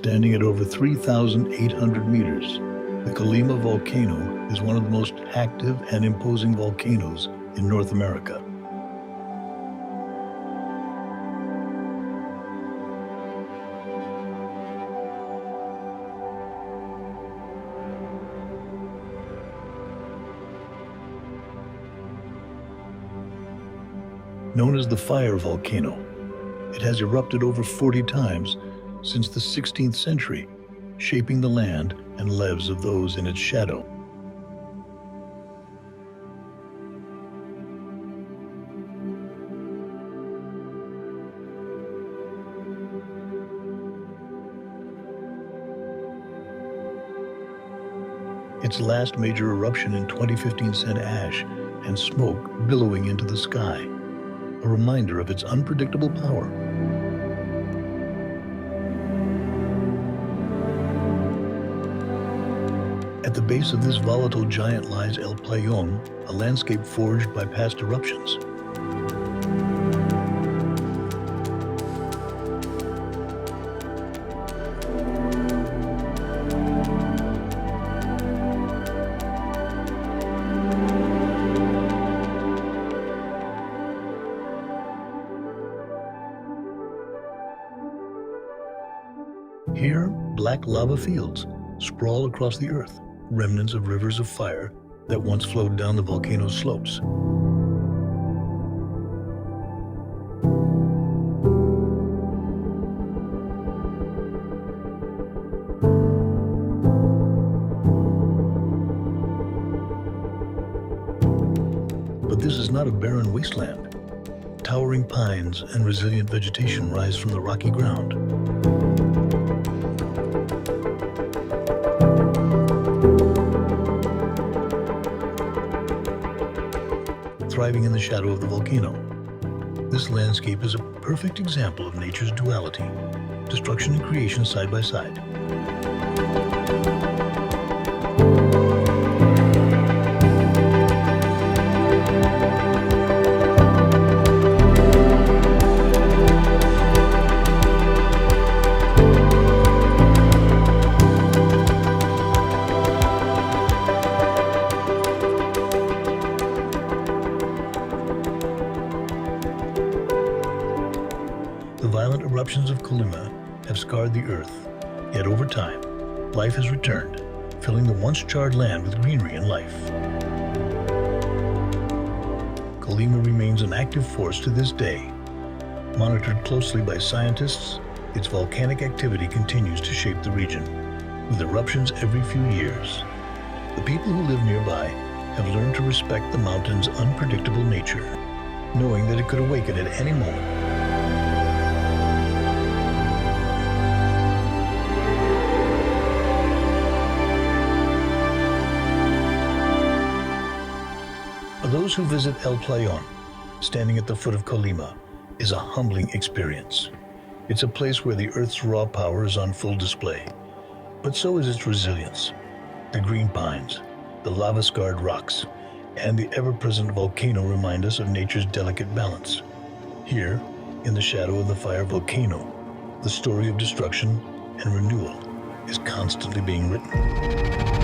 Standing at over 3,800 meters, the Colima volcano is one of the most active and imposing volcanoes in North America. Known as the fire volcano, it has erupted over 40 times since the 16th century, shaping the land and lives of those in its shadow. Its last major eruption in 2015 sent ash and smoke billowing into the sky, a reminder of its unpredictable power. At the base of this volatile giant lies ElPlayón, a landscape forged by past eruptions. Here, black lava fields sprawl across the earth, remnants of rivers of fire that once flowed down the volcano's slopes. But this is not a barren wasteland. Towering pines and resilient vegetation rise from the rocky ground. Thriving in the shadow of the volcano. This landscape is a perfect example of nature's duality, destruction and creation side by side. The violent eruptions of Colima have scarred the earth, yet over time, life has returned, filling the once charred land with greenery and life. Colima remains an active force to this day. Monitored closely by scientists, its volcanic activity continues to shape the region, with eruptions every few years. The people who live nearby have learned to respect the mountain's unpredictable nature, knowing that it could awaken at any moment. For those who visit ElPlayón, standing at the foot of Colima is a humbling experience. It's a place where the Earth's raw power is on full display, but so is its resilience. The green pines, the lava-scarred rocks, and the ever-present volcano remind us of nature's delicate balance. Here, in the shadow of the fire volcano, the story of destruction and renewal is constantly being written.